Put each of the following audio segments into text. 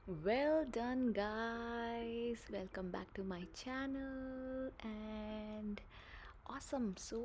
Well done, guys. Welcome back to my channel and awesome. So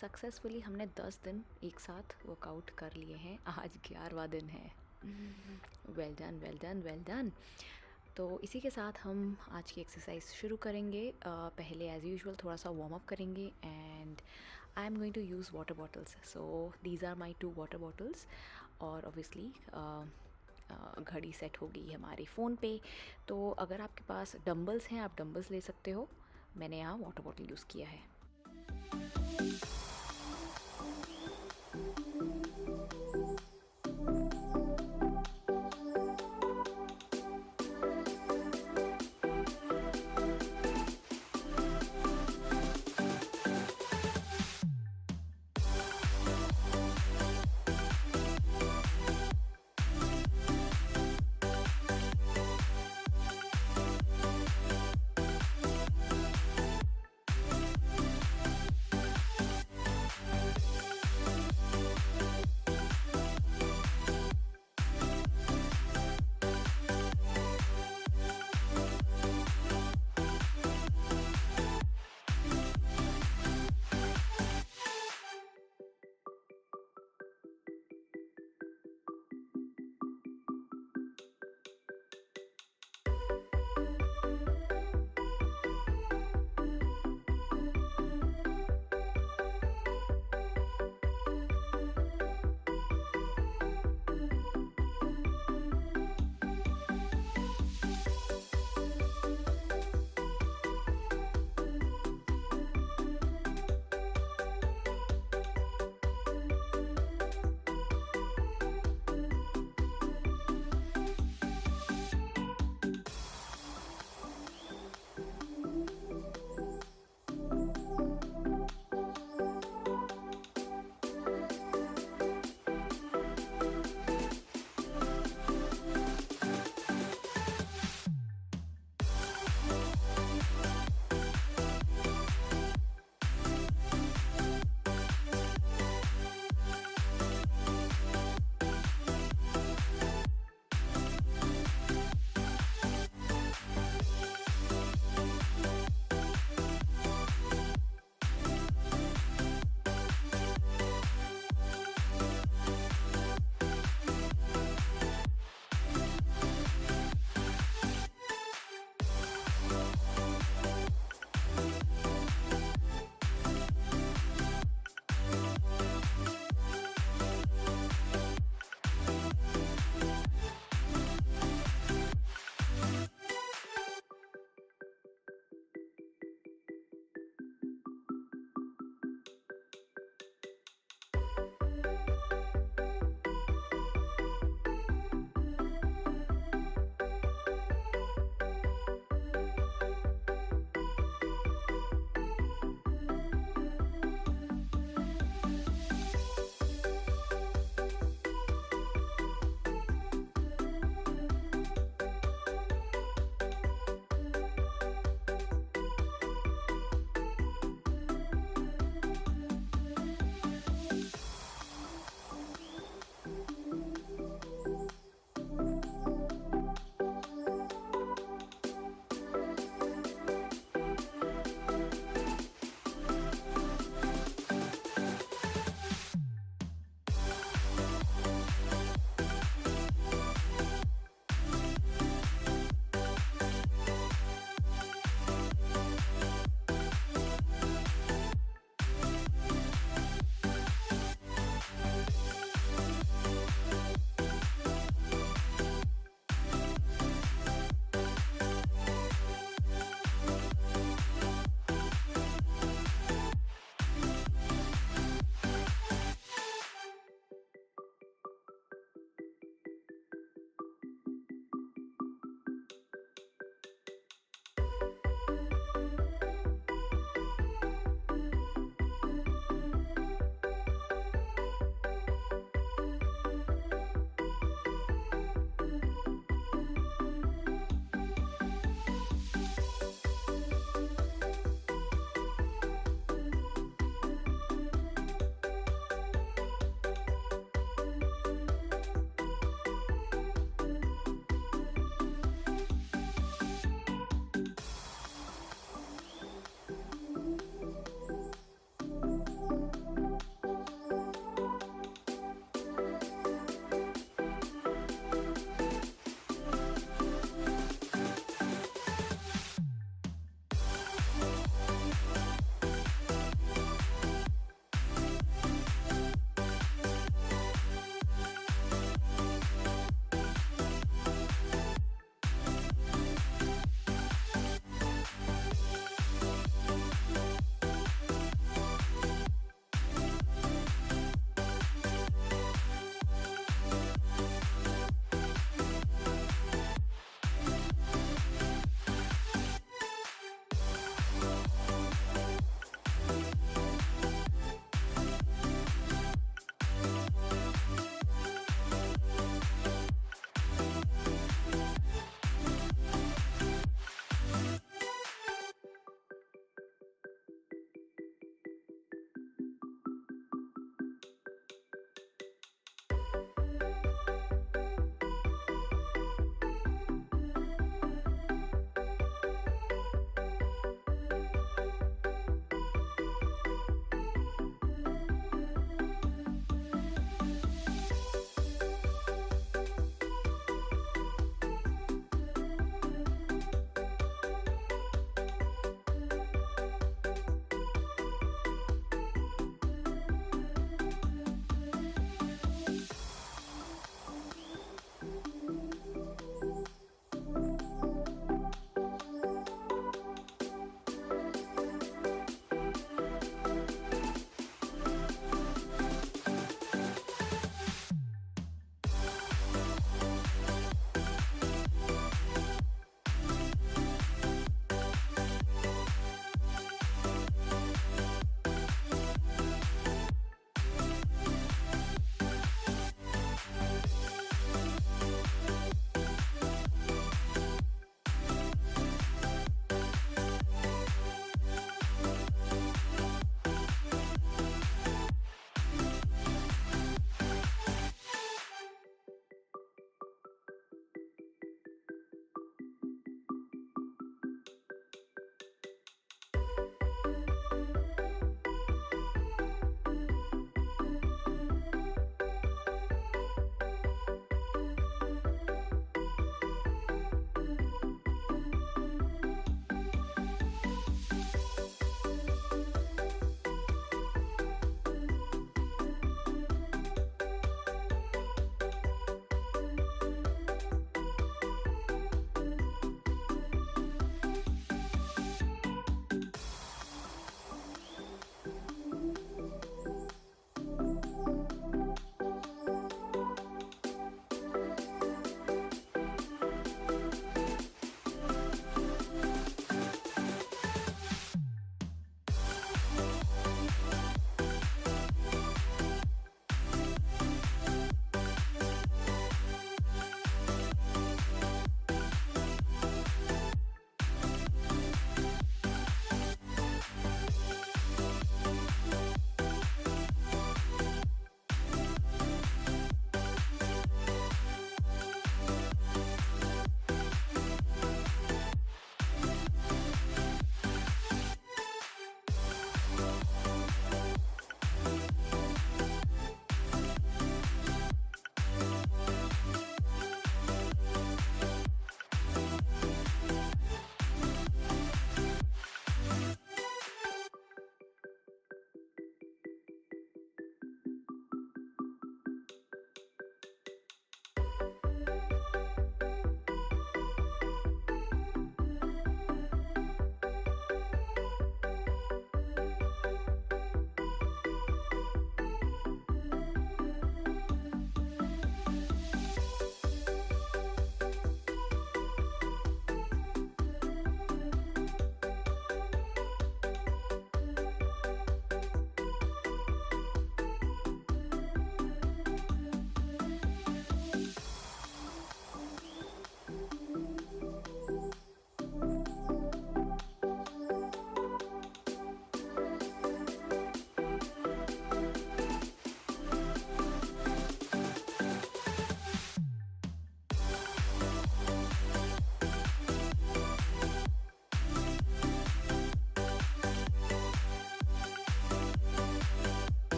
successfully हमने 10 दिन एक साथ वर्कआउट कर लिए हैं. आज 11वां दिन है. Well done well done well done. तो इसी के साथ हम आज की एक्सरसाइज शुरू करेंगे. पहले एज़ यूजुअल थोड़ा सा वार्म अप करेंगे and I am going to use water bottles. So these are my 2 water bottles. और ऑब्वियसली घड़ी सेट होगी हमारे फ़ोन पे. तो अगर आपके पास डंबल्स हैं आप डंबल्स ले सकते हो. मैंने यहाँ वाटर बॉटल यूज़ किया है.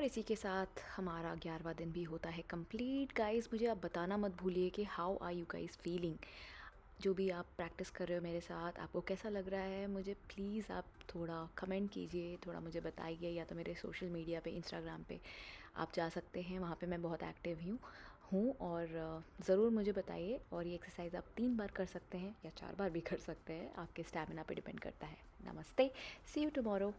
और इसी के साथ हमारा 11वां दिन भी होता है कंप्लीट। गाइस मुझे आप बताना मत भूलिए कि how are you guys feeling. जो भी आप प्रैक्टिस कर रहे हो मेरे साथ, आपको कैसा लग रहा है, मुझे प्लीज़ आप थोड़ा कमेंट कीजिए, थोड़ा मुझे बताइए। या तो मेरे सोशल मीडिया पे, इंस्टाग्राम पे आप जा सकते हैं, वहाँ पे मैं बहुत एक्टिव हूँ और ज़रूर मुझे बताइए। और ये एक्सरसाइज आप 3 बार कर सकते हैं या 4 बार भी कर सकते हैं, आपके स्टैमिना पे डिपेंड करता है। नमस्ते, सी यू टुमारो।